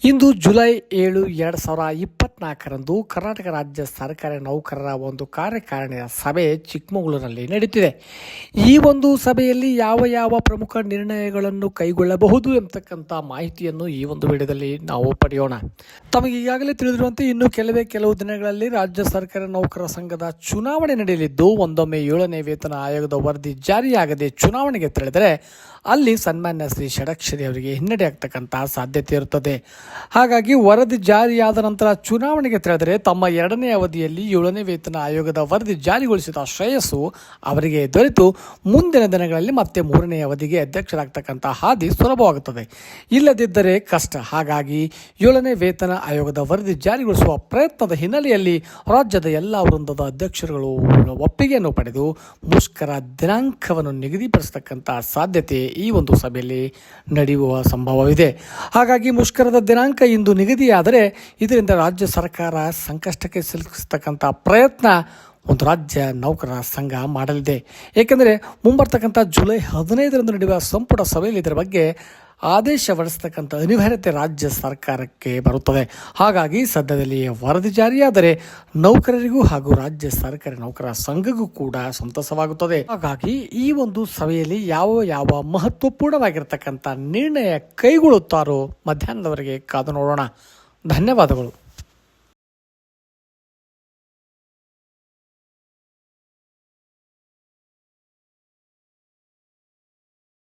ಇಂದು July 7, 2024ರಂದು Karnataka ರಾಜ್ಯ ಸರ್ಕಾರಿ ನೌಕರರ ಒಂದು ಕಾರ್ಯಕಾರಿಣಿಯ ಸಭೆ ಚಿಕ್ಕಮಗಳೂರಿನಲ್ಲಿ ನಡೆಯುತ್ತಿದೆ. ಈ ಒಂದು ಸಭೆಯಲ್ಲಿ ಯಾವ ಪ್ರಮುಖ ನಿರ್ಣಯಗಳನ್ನು ಕೈಗೊಳ್ಳಬಹುದು ಎಂಬತಕ್ಕಂಥ ಮಾಹಿತಿಯನ್ನು ಈ ಒಂದು ವಿಡಿಯೋದಲ್ಲಿ ನಾವು ಪಡೆಯೋಣ. ತಮಗೆ ಈಗಾಗಲೇ ತಿಳಿದಿರುವಂತೆ ಇನ್ನು ಕೆಲವು ದಿನಗಳಲ್ಲಿ ರಾಜ್ಯ ಸರ್ಕಾರಿ ನೌಕರರ ಸಂಘದ ಚುನಾವಣೆ ನಡೆಯಲಿದ್ದು, ಒಂದೊಮ್ಮೆ 7ನೇ ವೇತನ ಆಯೋಗದ ವರದಿ ಜಾರಿಯಾಗದೆ ಚುನಾವಣೆಗೆ ತೆರಳಿದರೆ ಅಲ್ಲಿ ಸನ್ಮಾನ್ಯ ಶ್ರೀ ಷಡಕ್ಷರಿ ಅವರಿಗೆ ಹಿನ್ನಡೆ ಆಗ್ತಕ್ಕಂತಹ ಸಾಧ್ಯತೆ ಇರುತ್ತದೆ. ಹಾಗಾಗಿ ವರದಿ ಜಾರಿಯಾದ ನಂತರ ಚುನಾವಣೆಗೆ ತೆರಳಿದರೆ ತಮ್ಮ 2ನೇ ಅವಧಿಯಲ್ಲಿ 7ನೇ ವೇತನ ಆಯೋಗದ ವರದಿ ಜಾರಿಗೊಳಿಸಿದ ಶ್ರೇಯಸ್ಸು ಅವರಿಗೆ ದೊರೆತು ಮುಂದಿನ ದಿನಗಳಲ್ಲಿ ಮತ್ತೆ 3ನೇ ಅವಧಿಗೆ ಅಧ್ಯಕ್ಷರಾಗ್ತಕ್ಕಂಥ ಹಾದಿ ಸುಲಭವಾಗುತ್ತದೆ. ಇಲ್ಲದಿದ್ದರೆ ಕಷ್ಟ. ಹಾಗಾಗಿ 7ನೇ ವೇತನ ಆಯೋಗದ ವರದಿ ಜಾರಿಗೊಳಿಸುವ ಪ್ರಯತ್ನದ ಹಿನ್ನೆಲೆಯಲ್ಲಿ ರಾಜ್ಯದ ಎಲ್ಲ ವೃಂದದ ಅಧ್ಯಕ್ಷರುಗಳು ಒಪ್ಪಿಗೆಯನ್ನು ಪಡೆದು ಮುಷ್ಕರ ದಿನಾಂಕವನ್ನು ನಿಗದಿಪಡಿಸತಕ್ಕಂಥ ಸಾಧ್ಯತೆ ಈ ಒಂದು ಸಭೆಯಲ್ಲಿ ನಡೆಯುವ ಸಂಭವವಿದೆ. ಹಾಗಾಗಿ ಮುಷ್ಕರದ ದಿನಾಂಕ ಇಂದು ನಿಗದಿಯಾದರೆ ಇದರಿಂದ ರಾಜ್ಯ ಸರ್ಕಾರ ಸಂಕಷ್ಟಕ್ಕೆ ಸಿಲುಕಿಸತಕ್ಕಂಥ ಪ್ರಯತ್ನ ಒಂದು ರಾಜ್ಯ ನೌಕರರ ಸಂಘ ಮಾಡಲಿದೆ. ಏಕೆಂದರೆ ಮುಂಬರ್ತಕ್ಕಂಥ ಜುಲೈ 15ರಂದು ನಡೆಯುವ ಸಂಪುಟ ಸಭೆಯಲ್ಲಿ ಇದರ ಬಗ್ಗೆ ಆದೇಶ ಹೊರಡಿಸತಕ್ಕಂಥ ಅನಿವಾರ್ಯತೆ ರಾಜ್ಯ ಸರ್ಕಾರಕ್ಕೆ ಬರುತ್ತದೆ. ಹಾಗಾಗಿ ಸದ್ಯದಲ್ಲಿ ವರದಿ ಜಾರಿಯಾದರೆ ನೌಕರರಿಗೂ ಹಾಗೂ ರಾಜ್ಯ ಸರ್ಕಾರಿ ನೌಕರರ ಸಂಘಕ್ಕೂ ಕೂಡ ಸಂತಸವಾಗುತ್ತದೆ. ಹಾಗಾಗಿ ಈ ಒಂದು ಸಭೆಯಲ್ಲಿ ಯಾವ ಮಹತ್ವಪೂರ್ಣವಾಗಿರತಕ್ಕಂಥ ನಿರ್ಣಯ ಕೈಗೊಳ್ಳುತ್ತಾರೋ ಮಧ್ಯಾಹ್ನದವರೆಗೆ ಕಾದು ನೋಡೋಣ. ಧನ್ಯವಾದಗಳು.